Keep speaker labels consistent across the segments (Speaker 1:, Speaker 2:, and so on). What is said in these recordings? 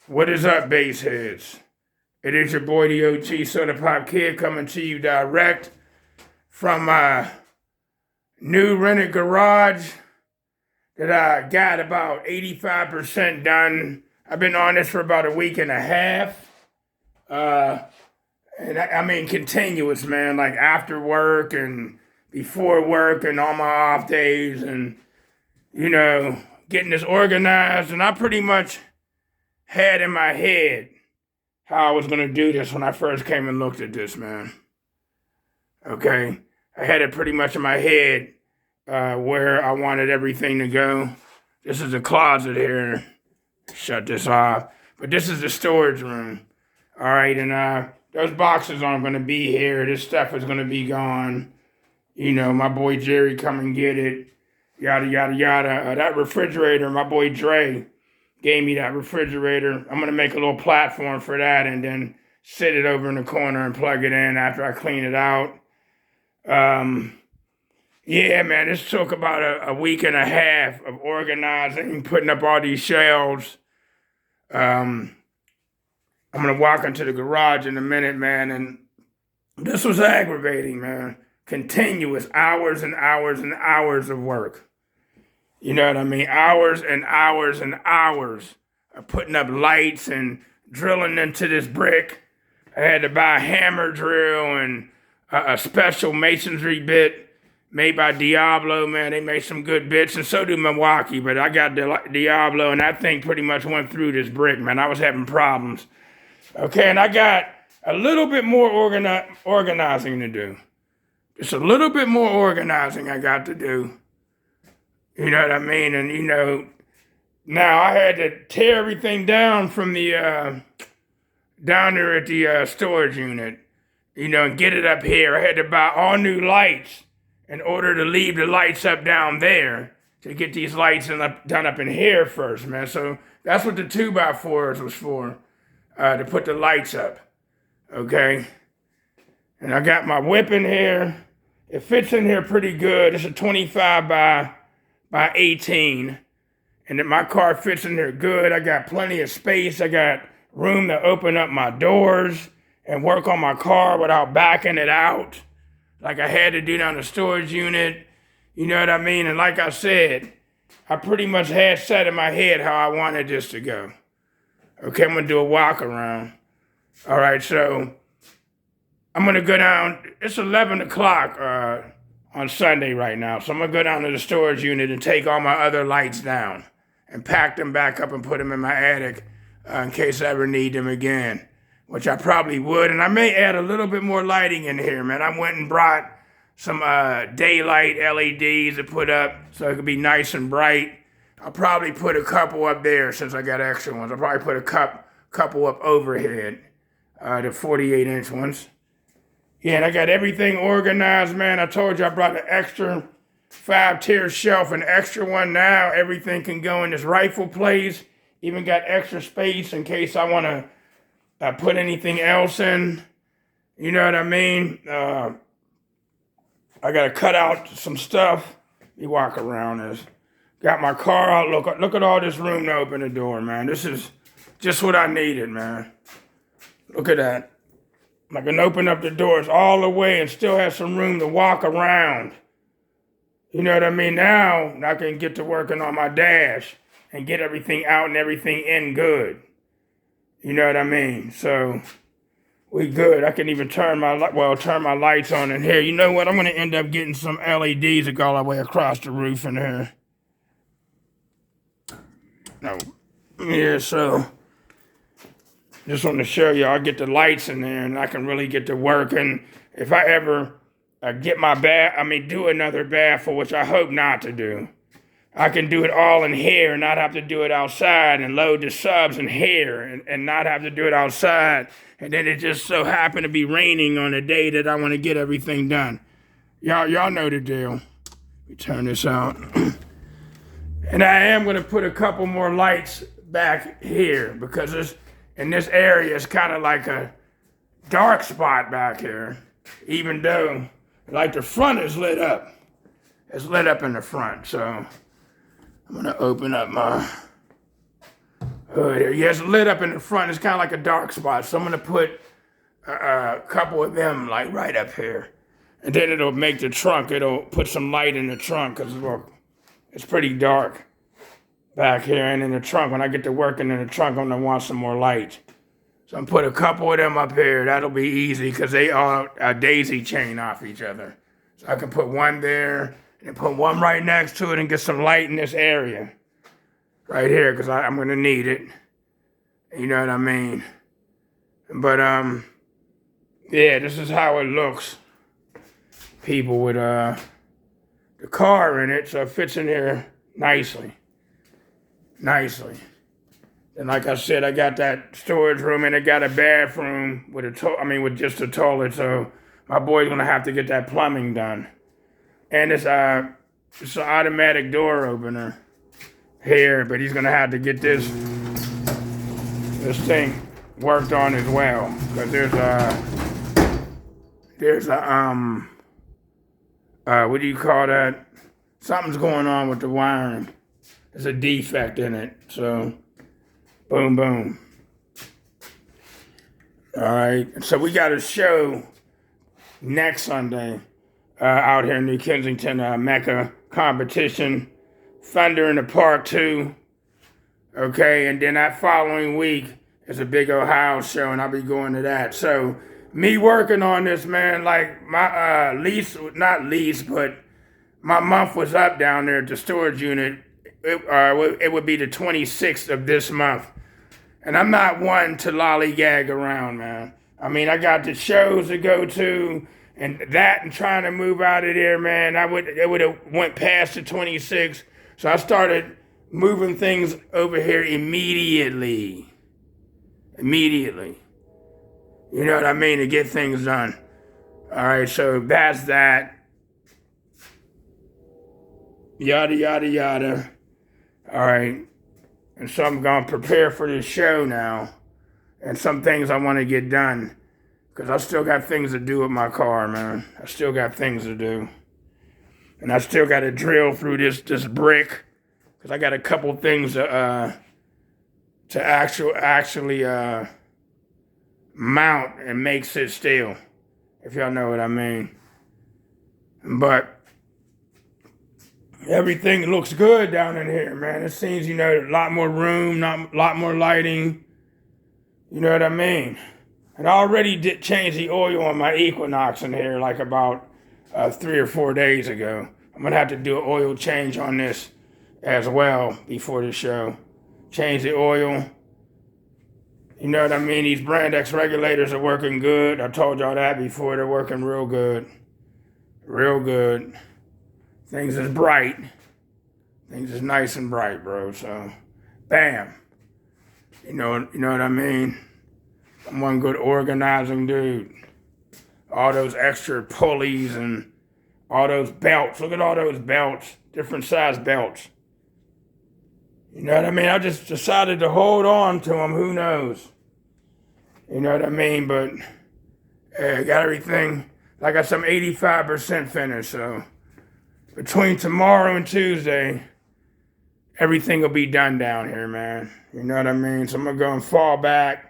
Speaker 1: What is up, bass heads? It is your boy, the OG Soda Pop Kid, coming to you direct from my new rented garage that I got about 85% done. I've been on this for about a week and a half. And I mean continuous, man, like after work and before work and on my off days and, getting this organized. And I pretty much had in my head how I was going to do this when I first came and looked at this, man. Okay? I had it pretty much in my head where I wanted everything to go. This is a closet here. Shut this off. But this is the storage room. All right, and those boxes aren't going to be here. This stuff is going to be gone. My boy Jerry come and get it. Yada, yada, yada. That refrigerator, my boy Dre gave me that refrigerator. I'm going to make a little platform for that and then sit it over in the corner and plug it in after I clean it out. Yeah, man, this took about a week and a half of organizing, putting up all these shelves. I'm going to walk into the garage in a minute, man, and this was aggravating, man. Continuous hours and hours and hours of work. You know what I mean? Hours and hours and hours of putting up lights and drilling into this brick. I had to buy a hammer drill and a special masonry bit made by Diablo, man. They make some good bits, and so do Milwaukee, but I got Diablo, and that thing pretty much went through this brick, man. I was having problems. Okay, and I got a little bit more organizing to do. Just a little bit more organizing I got to do. You know what I mean? And, now I had to tear everything down from the, down there at the storage unit, and get it up here. I had to buy all new lights in order to leave the lights up down there to get these lights done up in here first, man. So that's what the 2x4s was for, to put the lights up, okay? And I got my whip in here. It fits in here pretty good. It's a 25 by 18, and my car fits in there good. I got plenty of space. I got room to open up my doors and work on my car without backing it out like I had to do down the storage unit. You know what I mean? And like I said, I pretty much had set in my head how I wanted this to go. Okay, I'm going to do a walk around. All right, so I'm going to go down. It's 11 o'clock on Sunday right now. So I'm going to go down to the storage unit and take all my other lights down and pack them back up and put them in my attic in case I ever need them again, which I probably would. And I may add a little bit more lighting in here, man. I went and brought some daylight LEDs to put up so it could be nice and bright. I'll probably put a couple up there since I got extra ones. I'll probably put a couple up overhead, the 48-inch ones. Yeah, and I got everything organized, man. I told you I brought an extra 5-tier shelf, an extra one now. Everything can go in this rightful place. Even got extra space in case I want to put anything else in. You know what I mean? I got to cut out some stuff. Let me walk around this. Got my car out. Look at all this room to open the door, man. This is just what I needed, man. Look at that. I can open up the doors all the way and still have some room to walk around. You know what I mean? Now I can get to working on my dash and get everything out and everything in good. You know what I mean? So we good. I can even turn my lights on in here. You know what? I'm going to end up getting some LEDs that go all the way across the roof in here. No. Yeah, so just want to show you, I'll get the lights in there and I can really get to work. And if I ever do another baffle, which I hope not to do, I can do it all in here and not have to do it outside and load the subs in here and not have to do it outside. And then it just so happened to be raining on the day that I want to get everything done. Y'all know the deal. Let me turn this out. And I am going to put a couple more lights back here because in this area, it's kind of like a dark spot back here, even though like the front is lit up. It's lit up in the front, so I'm going to open up hood. Yeah, it's lit up in the front. It's kind of like a dark spot. So I'm gonna put a couple of them like right up here, and then it'll make the trunk. It'll put some light in the trunk because it's pretty dark back here. And in the trunk, when I get to working in the trunk, I'm gonna want some more light. So I'm put a couple of them up here. That'll be easy because they are a daisy chain off each other. So I can put one there and put one right next to it and get some light in this area right here because I'm gonna need it. You know what I mean? But yeah, this is how it looks. People with the car in it, so it fits in here nicely. And like I said, I got that storage room and it got a bathroom with with just a toilet. So my boy's gonna have to get that plumbing done. And it's an automatic door opener here, but he's gonna have to get this thing worked on as well. Because there's a what do you call that? Something's going on with the wiring. There's a defect in it. So boom, boom. All right. So we got a show next Sunday out here in New Kensington, Mecca competition. Thunder in the Park 2. Okay. And then that following week is a big Ohio show, and I'll be going to that. So me working on this, man, like my but my month was up down there at the storage unit. It would be the 26th of this month. And I'm not one to lollygag around, man. I mean, I got the shows to go to, and trying to move out of there, man. It would have went past the 26th. So I started moving things over here immediately. You know what I mean? To get things done. All right, so that's that. Yada, yada, yada. All right. And so I'm going to prepare for this show now. And some things I want to get done. Because I still got things to do with my car, man. I still got things to do. And I still got to drill through this brick. Because I got a couple things to actually mount and make sit still. If y'all know what I mean. But everything looks good down in here, man. It seems, a lot more room, a lot more lighting. You know what I mean? And I already did change the oil on my Equinox in here like about 3 or 4 days ago. I'm going to have to do an oil change on this as well before the show. Change the oil. You know what I mean? These Brand X regulators are working good. I told y'all that before. They're working real good. Real good. Things is bright. Things is nice and bright, bro. So, bam. You know what I mean? I'm one good organizing dude. All those extra pulleys and all those belts. Look at all those belts. Different size belts. You know what I mean? I just decided to hold on to them. Who knows? You know what I mean? But I got everything. Like I said, I'm 85% finished. So between tomorrow and Tuesday, everything will be done down here, man. You know what I mean? So I'm going to go and fall back.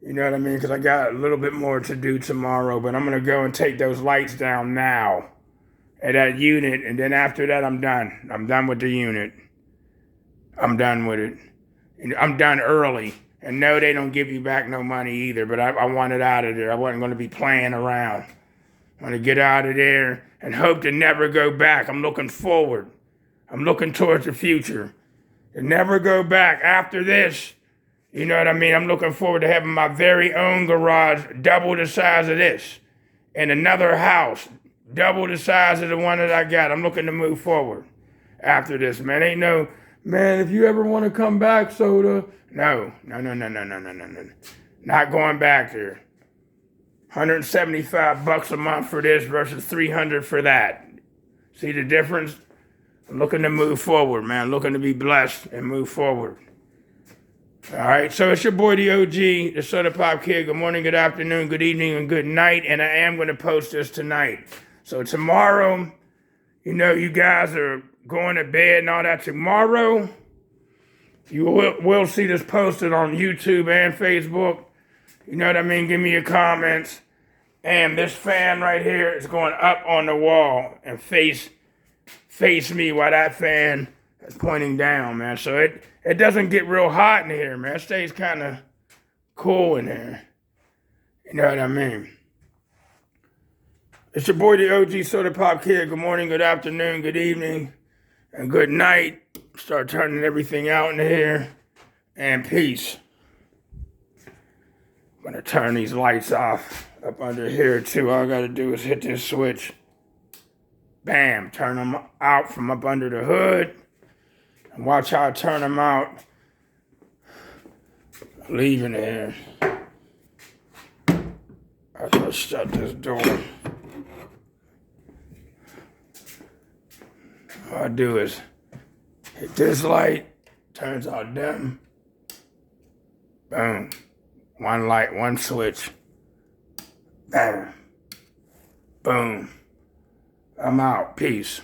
Speaker 1: You know what I mean? Because I got a little bit more to do tomorrow. But I'm going to go and take those lights down now at that unit. And then after that, I'm done. I'm done with the unit. I'm done with it. I'm done early. And no, they don't give you back no money either. But I want it out of there. I wasn't going to be playing around. I want to get out of there and hope to never go back. I'm looking forward. I'm looking towards the future. And never go back after this. You know what I mean? I'm looking forward to having my very own garage, double the size of this. And another house, double the size of the one that I got. I'm looking to move forward after this, man. Ain't no, man, if you ever want to come back, Soda. No. Not going back there. $175 a month for this versus $300 for that. See the difference? I'm looking to move forward, man. Looking to be blessed and move forward. All right, so it's your boy, the OG, the Soda Pop Kid. Good morning, good afternoon, good evening, and good night. And I am going to post this tonight. So tomorrow, you guys are going to bed and all that. Tomorrow, You will see this posted on YouTube and Facebook. You know what I mean? Give me your comments. And this fan right here is going up on the wall and face me while that fan is pointing down, man. So it doesn't get real hot in here, man. It stays kind of cool in here. You know what I mean? It's your boy, the OG Soda Pop Kid. Good morning, good afternoon, good evening, and good night. Start turning everything out in here. And peace. I'm going to turn these lights off up under here, too. All I got to do is hit this switch. Bam. Turn them out from up under the hood. And watch how I turn them out. Leaving here. I gotta shut this door. All I do is hit this light, turns out dim. Boom. One light, one switch. Bam. Boom. I'm out. Peace.